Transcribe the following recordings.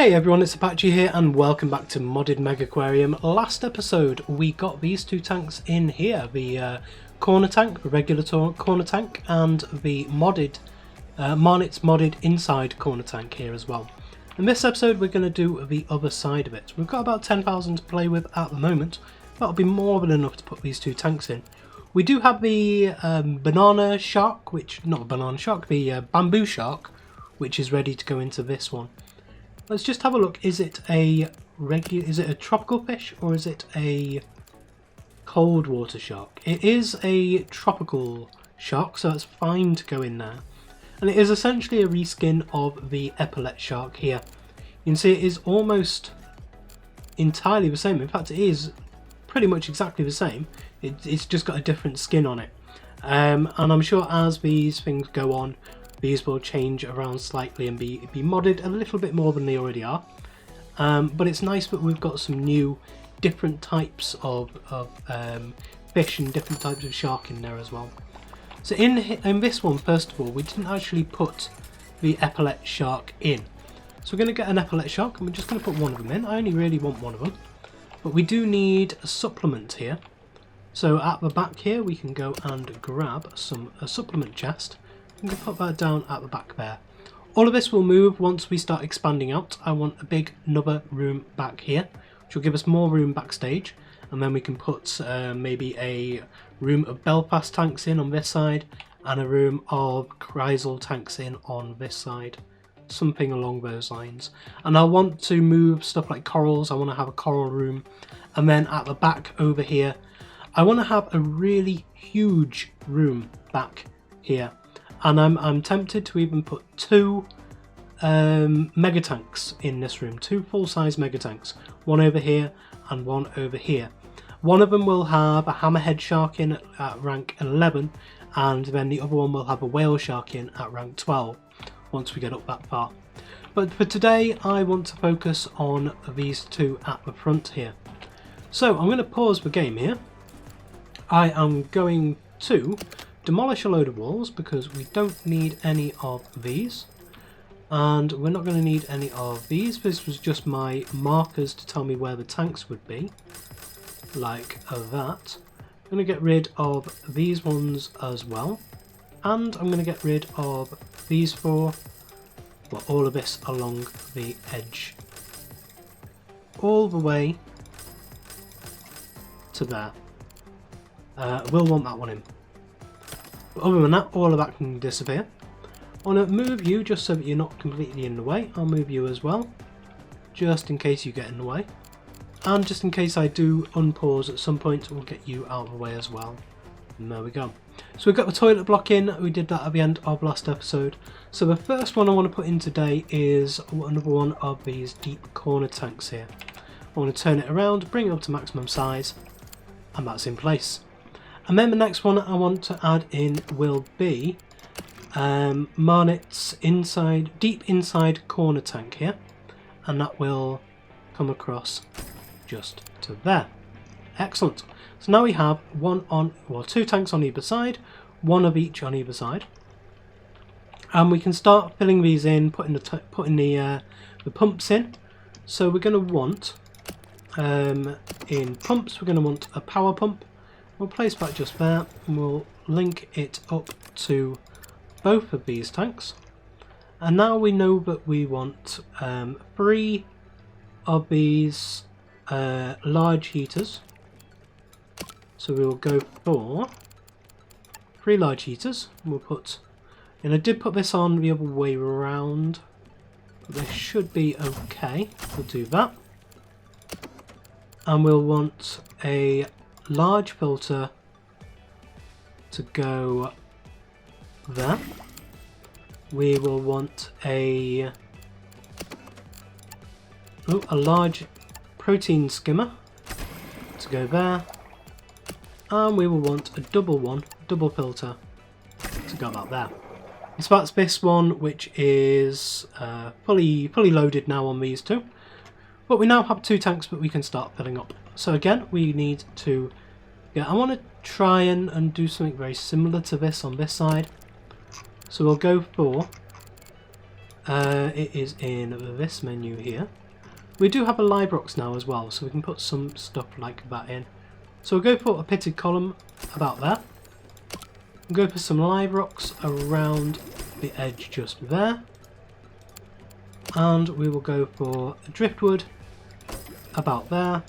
Hey everyone, it's Apache here and welcome back to Modded Megaquarium. Last episode we got these two tanks in here, the corner tank, the regular corner tank, and the modded, Marnit's modded inside corner tank here as well. In this episode we're going to do the other side of it. We've got about 10,000 to play with at the moment. That'll be more than enough to put these two tanks in. We do have the banana shark, the bamboo shark, which is ready to go into this one. Let's just have a look. Is it a tropical fish or is it a cold water shark? It is a tropical shark, so it's fine to go in there. And it is essentially a reskin of the epaulet shark here. You can see it is almost entirely the same. In fact, it is pretty much exactly the same. It's just got a different skin on it. And I'm sure as these things go on, these will change around slightly and be modded a little bit more than they already are. But it's nice that we've got some new different types of fish and different types of shark in there as well. So in this one, first of all, we didn't actually put the epaulet shark in. So we're going to get an epaulet shark and we're just going to put one of them in. I only really want one of them. But we do need a supplement here. So at the back here we can go and grab a supplement chest. I'm going to put that down at the back there. All of this will move once we start expanding out. I want another room back here, which will give us more room backstage. And then we can put maybe a room of Belfast tanks in on this side and a room of Chrysal tanks in on this side. Something along those lines. And I want to move stuff like corals. I want to have a coral room. And then at the back over here, I want to have a really huge room back here. And I'm tempted to even put two mega tanks in this room, two full-size mega tanks, one over here and one over here. One of them will have a hammerhead shark in at rank 11, and then the other one will have a whale shark in at rank 12 once we get up that far. But for today I want to focus on these two at the front here. So I'm going to pause the game here. I am going to demolish a load of walls because we don't need any of these, and we're not going to need any of these. This was just my markers to tell me where the tanks would be, like that. I'm going to get rid of these ones as well, and I'm going to get rid of these four, well, all of this along the edge all the way to there. We'll want that one in. But other than that, all of that can disappear. I want to move you just so that you're not completely in the way. I'll move you as well, just in case you get in the way. And just in case I do unpause at some point, we'll get you out of the way as well. And there we go. So we've got the toilet block in. We did that at the end of last episode. So the first one I want to put in today is another one of these deep corner tanks here. I want to turn it around, bring it up to maximum size, and that's in place. And then the next one I want to add in will be Marnit's deep inside corner tank here, and that will come across just to there. Excellent. So now we have two tanks on either side, one of each on either side, and we can start filling these in, putting the pumps in. So we're going to want in pumps, we're going to want a power pump. We'll place that just there and we'll link it up to both of these tanks. And now we know that we want 3 of these large heaters. So we will go for 3 large heaters. We'll put, and I did put this on the other way around, but this should be okay. We'll do that. And we'll want a large filter to go there. We will want a large protein skimmer to go there, and we will want a double filter to go about there. So that's this one, which is fully loaded now on these two. But we now have 2 tanks that we can start filling up. So again, we need to, I want to try and do something very similar to this on this side. So we'll go for It is in this menu here. We do have a live rocks now as well, so we can put some stuff like that in. So we'll go put a pitted column about there. We'll go for some live rocks around the edge just there. And we will go for driftwood about there.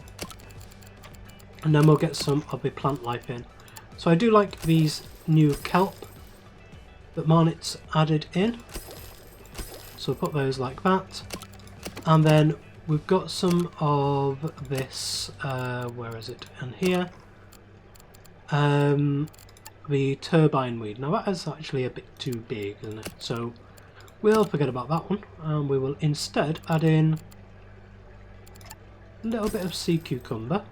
And then we'll get some of the plant life in. So I do like these new kelp that Marnit's added in. So we'll put those like that. And then we've got some of this, where is it? And here. The turbine weed. Now that is actually a bit too big, isn't it? So we'll forget about that one. And we will instead add in a little bit of sea cucumber.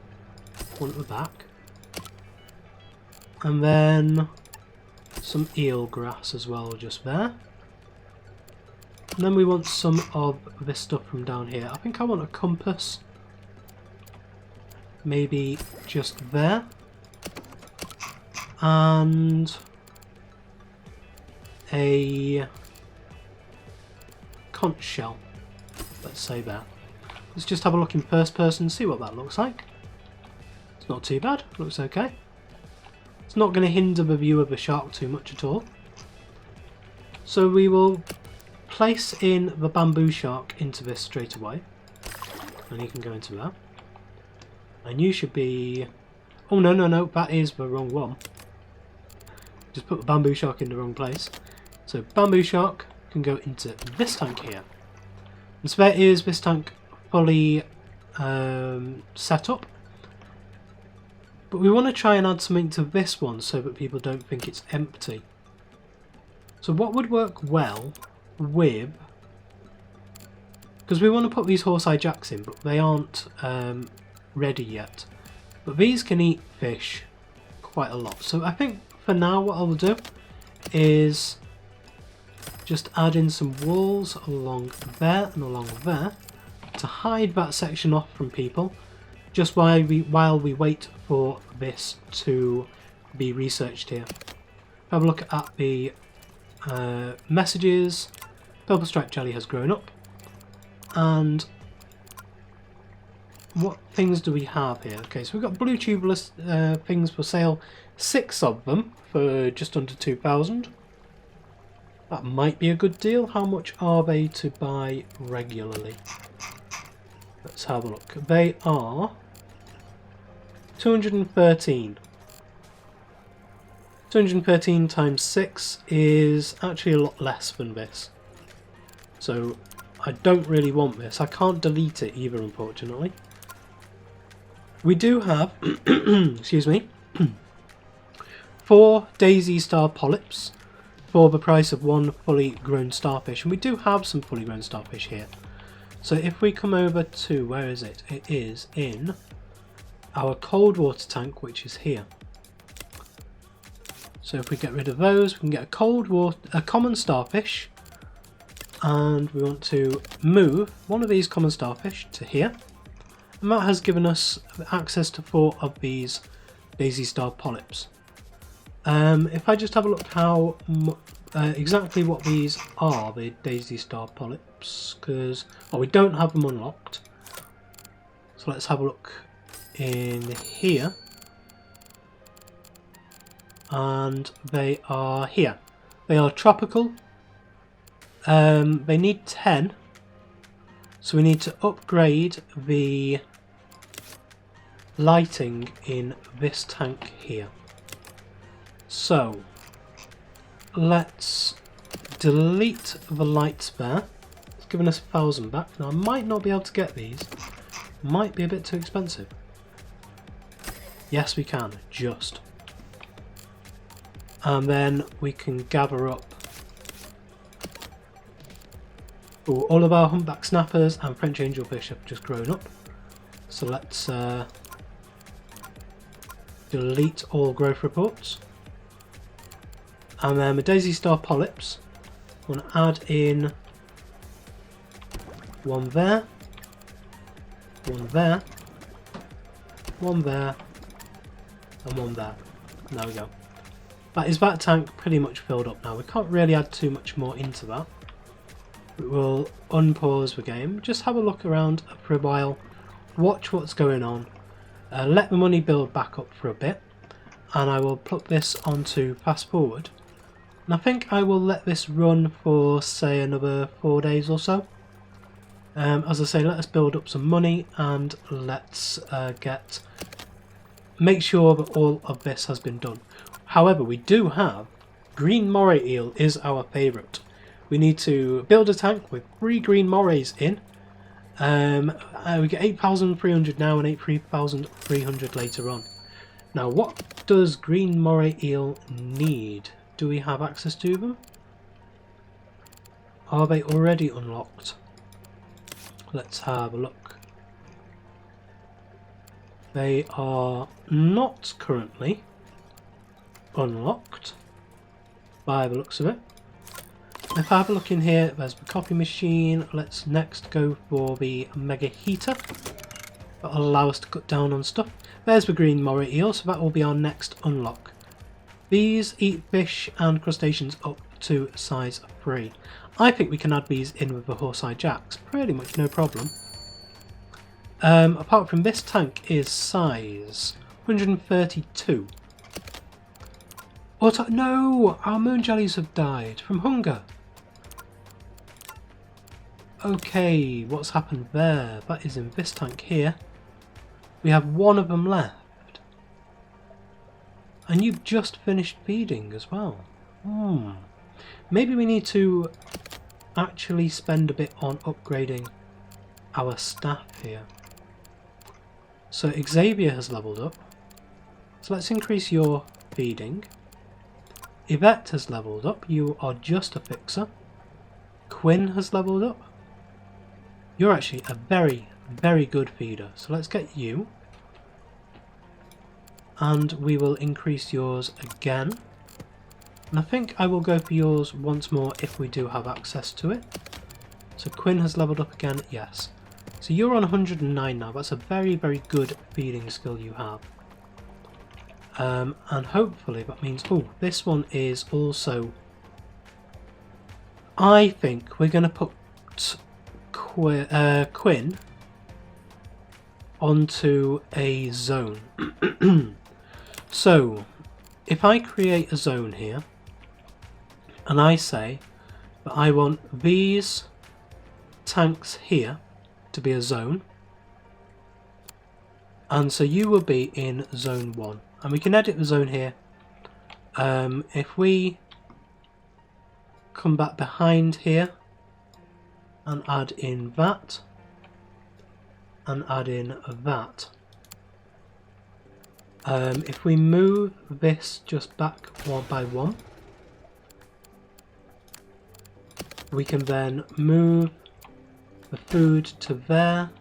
One at the back. And then some eel grass as well, just there. And then we want some of this stuff from down here. I think I want a compass. Maybe just there. And a conch shell. Let's say there. Let's just have a look in first person and see what that looks like. It's not too bad. Looks okay. It's not going to hinder the view of the shark too much at all. So we will place in the bamboo shark into this straight away. And you can go into that. And you should be... Oh, no, that is the wrong one. Just put the bamboo shark in the wrong place. So bamboo shark can go into this tank here. And so there is this tank fully set up. But we want to try and add something to this one so that people don't think it's empty. So what would work well with... Because we want to put these horse-eye jacks in, but they aren't ready yet. But these can eat fish quite a lot. So I think for now what I'll do is just add in some walls along there and along there to hide that section off from people. Just while we wait for this to be researched here. Have a look at the messages. Purple striped jelly has grown up. And what things do we have here? Okay, so we've got blue tubulus things for sale. 6 of them for just under 2,000. That might be a good deal. How much are they to buy regularly? Let's have a look. They are 213. 213 times 6 is actually a lot less than this. So I don't really want this. I can't delete it either, unfortunately. We do have, excuse me, 4 daisy star polyps for the price of 1 fully grown starfish. And we do have some fully grown starfish here. So if we come over to, where is it? It is in our cold water tank, which is here. So if we get rid of those, we can get a common starfish. And we want to move one of these common starfish to here. And that has given us access to 4 of these daisy star polyps. If I just have a look how exactly what these are, the daisy star polyps, because we don't have them unlocked. So let's have a look in here. And they are here. They are tropical. They need 10. So we need to upgrade the lighting in this tank here. So let's delete the lights there. It's given us 1,000 back. Now I might not be able to get these. Might be a bit too expensive. Yes, we can. Just. And then we can gather up all of our humpback snappers and French angelfish have just grown up. So let's delete all growth reports. And then the daisy star polyps, I want to add in 1 there, 1 there, 1 there, and 1 there. And there we go. That is that tank pretty much filled up now. We can't really add too much more into that. We'll unpause the game, just have a look around for a while, watch what's going on, let the money build back up for a bit, and I will put this onto fast forward. And I think I will let this run for, say, another 4 days or so. As I say, let us build up some money and let's make sure that all of this has been done. However, we do have green moray eel is our favourite. We need to build a tank with 3 green morays in. We get 8,300 now and 8,300 later on. Now, what does green moray eel need? Do we have access to them? Are they already unlocked? Let's have a look. They are not currently unlocked by the looks of it. If I have a look in here, there's the coffee machine. Let's next go for the mega heater. That will allow us to cut down on stuff. There's the green moray eel, so that will be our next unlock. These eat fish and crustaceans up to size 3. I think we can add these in with the horse-eye jacks, pretty much no problem. Apart from this tank is size 132. No! Our moon jellies have died from hunger. Okay, what's happened there? That is in this tank here. We have one of them left. And you've just finished feeding as well. Maybe we need to actually spend a bit on upgrading our staff here. So Xavier has leveled up. So let's increase your feeding. Yvette has leveled up. You are just a fixer. Quinn has leveled up. You're actually a very, very good feeder. So let's get you. And we will increase yours again. And I think I will go for yours once more if we do have access to it. So Quinn has leveled up again, yes. So you're on 109 now. That's a very, very good feeding skill you have. And hopefully that means... Oh, this one is also... I think we're going to put Quinn onto a zone. So, if I create a zone here, and I say that I want these tanks here to be a zone, and so you will be in zone 1, and we can edit the zone here. If we come back behind here and add in that and add in that, if we move this just back 1 by 1, we can then move the food to there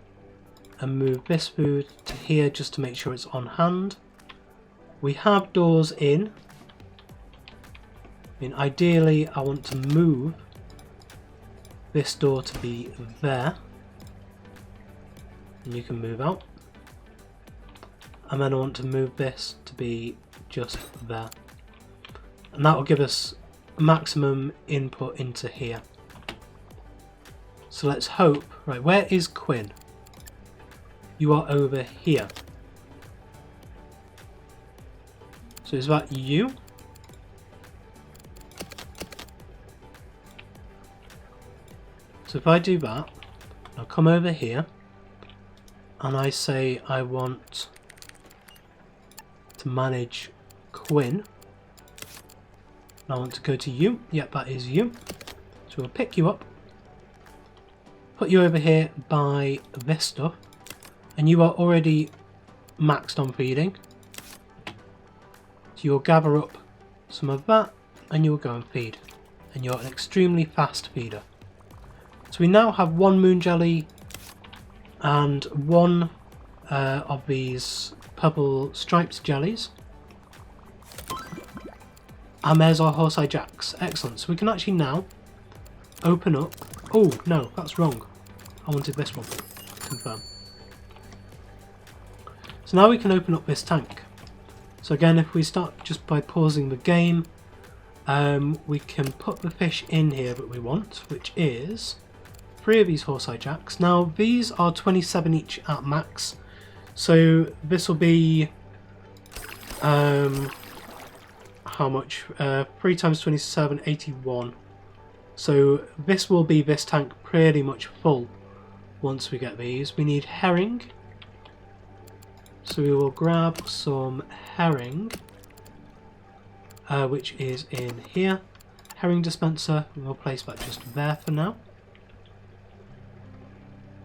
and move this food to here just to make sure it's on hand. We have doors in. I mean, ideally I want to move this door to be there, and you can move out. And then I want to move this to be just there, and that will give us maximum input into here. So let's hope, right, where is Quinn? You are over here. So is that you? So if I do that, I'll come over here and I say I want to manage Quinn. And I want to go to you. Yep, that is you. So we'll pick you up, put you over here by this stuff, and you are already maxed on feeding. So you'll gather up some of that and you'll go and feed. And you're an extremely fast feeder. So we now have 1 moon jelly and 1 of these purple striped jellies. And there's our horse-eye jacks. Excellent. So we can actually now open up... Oh, no, that's wrong. I wanted this one. Confirm. So now we can open up this tank. So again, if we start just by pausing the game, we can put the fish in here that we want, which is 3 of these horseye jacks. Now these are 27 each at max, so this will be how much? 3 times 27, 81. So this will be this tank pretty much full once we get these. We need herring, so we will grab some herring, which is in here. Herring dispenser, we'll place that just there for now.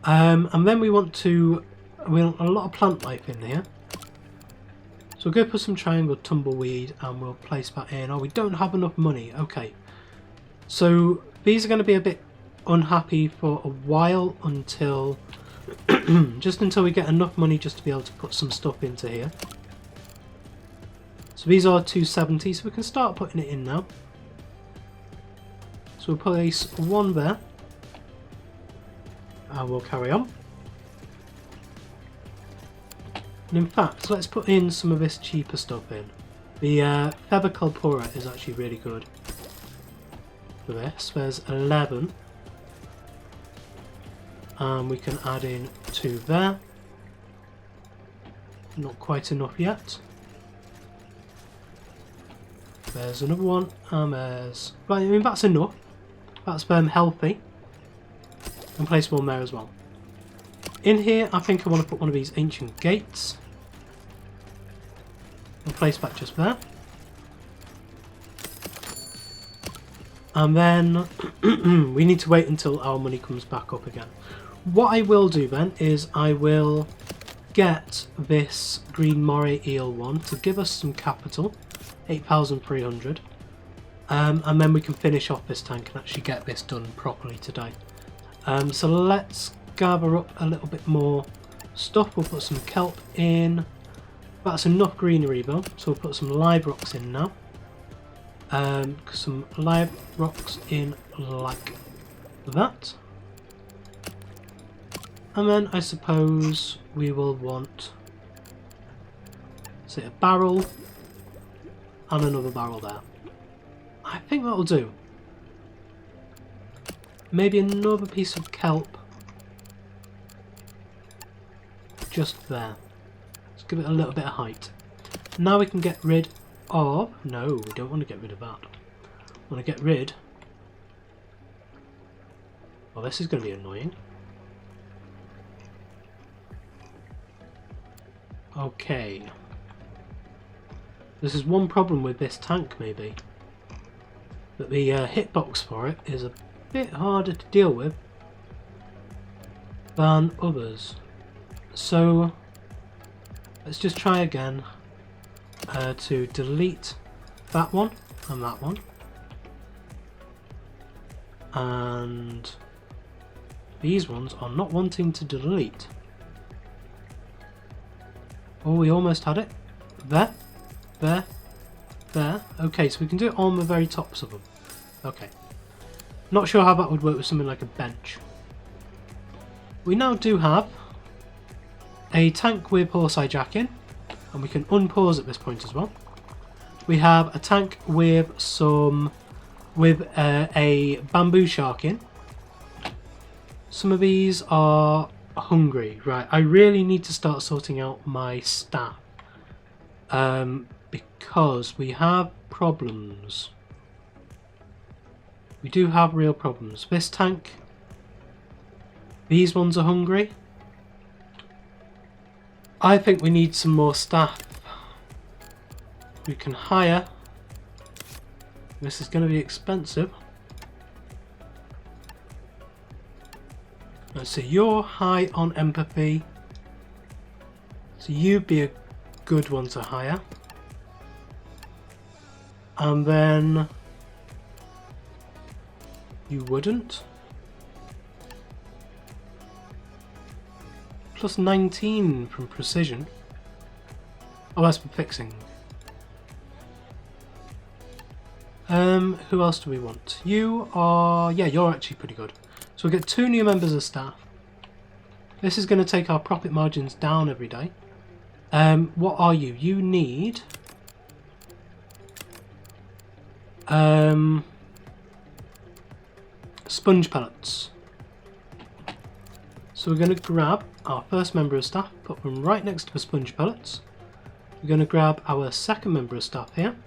And then we want a lot of plant life in here. So we'll go put some triangle tumbleweed and we'll place that in. Oh, we don't have enough money. Okay. So these are going to be a bit unhappy for a while until just until we get enough money just to be able to put some stuff into here. So these are 270, so we can start putting it in now. So we'll place one there. And we'll carry on. And in fact, let's put in some of this cheaper stuff in. The feather culpura is actually really good for this. There's 11. And we can add in 2 there. Not quite enough yet. There's another one, and there's... Right, I mean, that's enough. That's healthy. And place one there as well. In here, I think I want to put one of these ancient gates. And place that just there. And then we need to wait until our money comes back up again. What I will do then is I will get this green moray eel one to give us some capital, 8,300. And then we can finish off this tank and actually get this done properly today. So let's gather up a little bit more stuff. We'll put some kelp in. That's enough greenery though, so we'll put some live rocks in now. Some live rocks in like that. And then I suppose we will want, say, a barrel and another barrel there. I think that'll do. Maybe another piece of kelp just there. Let's give it a little bit of height. Now we can get rid of... No, we don't want to get rid of that. We want to get rid... Well, this is going to be annoying. Okay. This is one problem with this tank, maybe. That the hitbox for it is a bit harder to deal with than others. So let's just try again to delete that one and that one. And these ones are not wanting to delete. Oh, we almost had it. There, there, there. Okay, so we can do it on the very tops of them. Okay. Not sure how that would work with something like a bench. We now do have a tank with horseye jack in, and we can unpause at this point as well. We have a tank with a bamboo shark in. Some of these are hungry. Right, I really need to start sorting out my staff because we have problems. We do have real problems. This tank, these ones are hungry. I think we need some more staff. We can hire. This is going to be expensive. Let's see, you're high on empathy, so you'd be a good one to hire. And then you wouldn't. Plus 19 from precision. Oh, that's from fixing. Who else do we want? You are... yeah, you're actually pretty good. So we'll get 2 new members of staff. This is going to take our profit margins down every day. What are you? You need... sponge pellets. So we're going to grab our first member of staff, put them right next to the sponge pellets. We're going to grab our second member of staff here,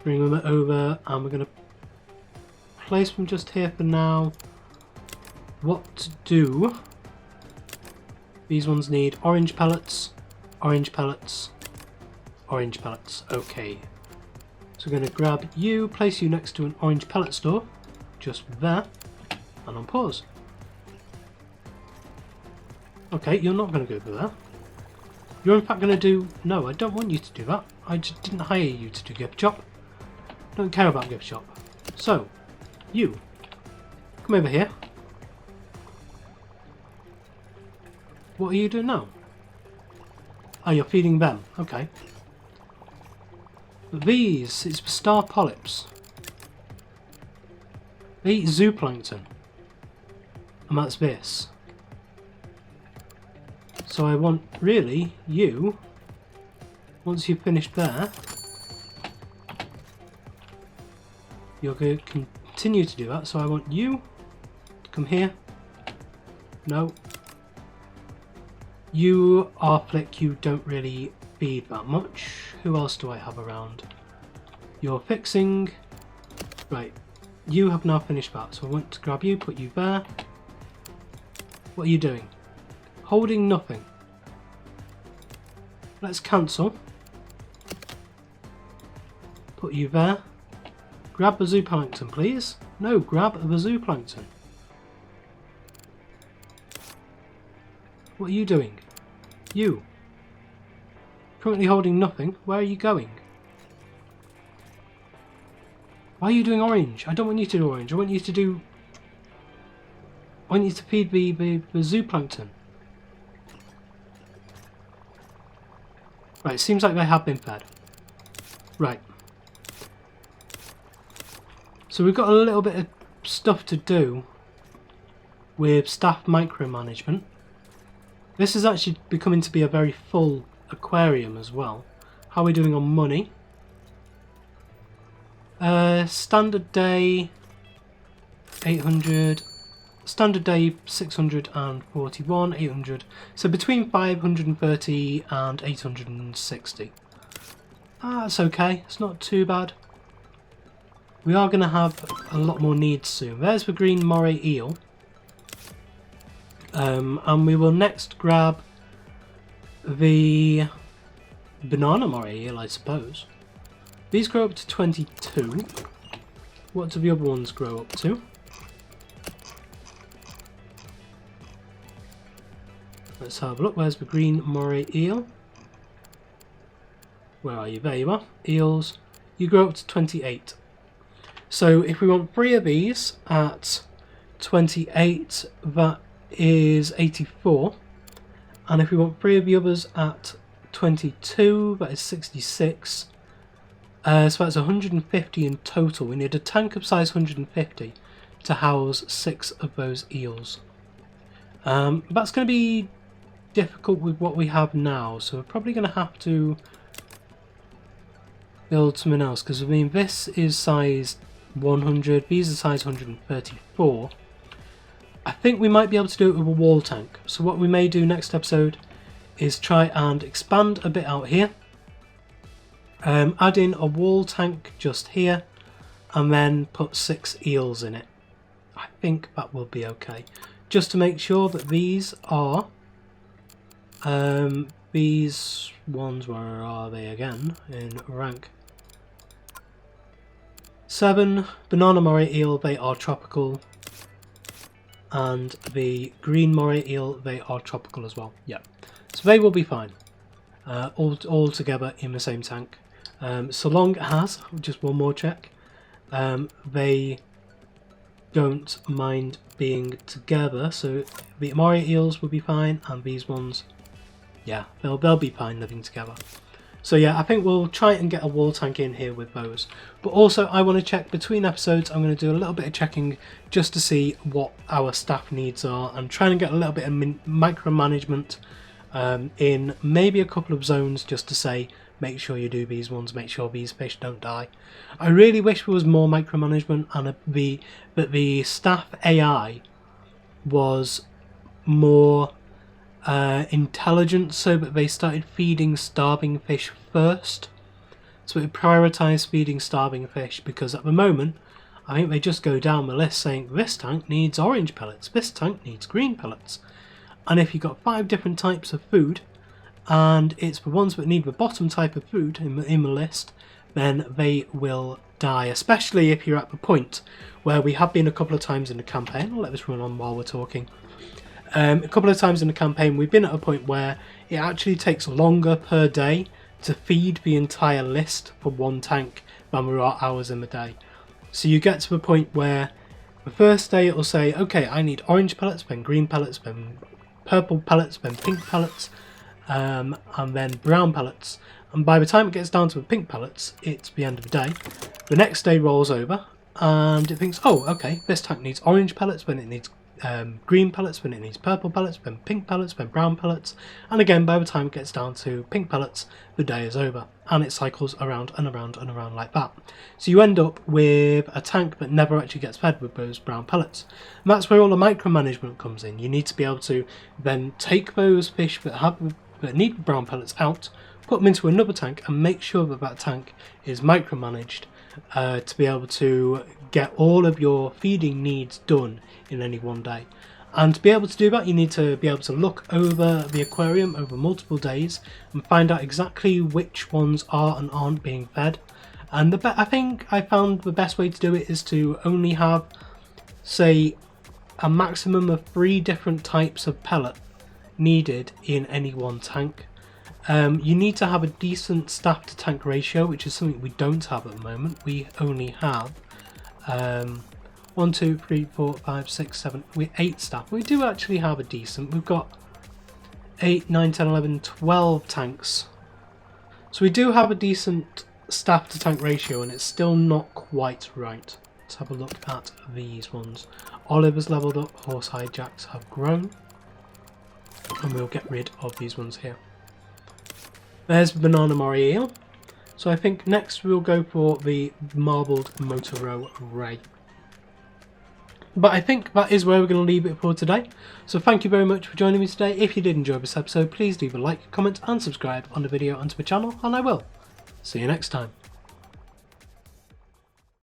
bring them over, and we're going to place them just here for now. What to do? These ones need orange pellets, orange pellets, orange pellets. Okay. So we're going to grab you, place you next to an orange pellet store, just there, and on pause. Okay, you're not going to go there. You're in fact going to do... No, I don't want you to do that. I just didn't hire you to do gift shop. Don't care about gift shop. So, you, come over here. What are you doing now? Oh, you're feeding them. Okay. These, it's star polyps. They eat zooplankton. And that's this. So I want, really, you, once you've finished there, you're going to continue to do that. So I want you to come here. No. You are Flick, you don't really feed that much. Who else do I have around? You're fixing. Right. You have now finished that. So I want to grab you, put you there. What are you doing? Holding nothing. Let's cancel. Put you there. Grab the zooplankton, please. No, grab the zooplankton. What are you doing? You. Currently holding nothing. Where are you going? Why are you doing orange? I don't want you to do orange. I want you to do... I want you to feed the zooplankton. Right, it seems like they have been fed. Right. So we've got a little bit of stuff to do with staff micromanagement. This is actually becoming to be a very full aquarium as well. How are we doing on money? Standard day 800, standard day 641, 800. So between 530 and 860. That's okay. It's not too bad. We are going to have a lot more needs soon. There's the green moray eel. And we will next grab the banana moray eel, I suppose. These grow up to 22. What do the other ones grow up to? Let's have a look. Where's the green moray eel? Where are you? There you are. Eels. You grow up to 28. So if we want 3 of these at 28, that is 84. And if we want 3 of the others at 22, that is 66. So that's 150 in total. We need a tank of size 150 to house 6 of those eels. That's going to be difficult with what we have now, so we're probably going to have to build something else, because I mean this is size 100, these are size 134. I think we might be able to do it with a wall tank, so what we may do next episode is try and expand a bit out here, add in a wall tank just here, and then put 6 eels in it. I think that will be okay, just to make sure that these are these ones, where are they again in rank? 7, banana moray eel, they are tropical, and the green moray eel, they are tropical as well. Yeah, so they will be fine, all together in the same tank, so long as, just one more check, they don't mind being together. So the moray eels will be fine, and these ones, yeah, they'll be fine living together. So yeah, I think we'll try and get a wall tank in here with those. But also I want to check between episodes, I'm going to do a little bit of checking just to see what our staff needs are, and trying to get a little bit of micromanagement in maybe a couple of zones, just to say, make sure you do these ones, make sure these fish don't die. I really wish there was more micromanagement, and that the staff AI was more intelligent, so that they started feeding starving fish first. So it prioritised feeding starving fish, because at the moment I think they just go down the list saying this tank needs orange pellets, this tank needs green pellets. And if you've got 5 different types of food, and it's the ones that need the bottom type of food in the list, then they will die, especially if you're at the point where we have been a couple of times in the campaign. I'll let this run on while we're talking. A couple of times in the campaign we've been at a point where it actually takes longer per day to feed the entire list for one tank than there are hours in the day. So you get to the point where the first day it will say, okay, I need orange pellets, then green pellets, then purple pellets, then pink pellets, and then brown pellets. And by the time it gets down to the pink pellets, it's the end of the day. The next day rolls over and it thinks, oh, okay, this tank needs orange pellets, then it needs green pellets, then it needs purple pellets, then pink pellets, then brown pellets. And again, by the time it gets down to pink pellets, the day is over. And it cycles around and around and around like that. So you end up with a tank that never actually gets fed with those brown pellets. And that's where all the micromanagement comes in. You need to be able to then take those fish that need brown pellets out, put them into another tank, and make sure that that tank is micromanaged to be able to get all of your feeding needs done in any one day. And to be able to do that, you need to be able to look over the aquarium over multiple days and find out exactly which ones are and aren't being fed. And I think I found the best way to do it is to only have, say, a maximum of 3 different types of pellet needed in any one tank. You need to have a decent staff to tank ratio, which is something we don't have at the moment. We only have 1, 2, 3, 4, 5, 6, 7, 8 staff. We do actually have a decent. We've got 8, 9, 10, 11, 12 tanks. So we do have a decent staff to tank ratio, and it's still not quite right. Let's have a look at these ones. Oliver's leveled up, horse hijacks have grown, and we'll get rid of these ones here. There's Banana Mori Eel. So I think next we'll go for the Marbled Motoro Ray. But I think that is where we're going to leave it for today. So thank you very much for joining me today. If you did enjoy this episode, please leave a like, comment and subscribe on the video and to the channel, and I will see you next time.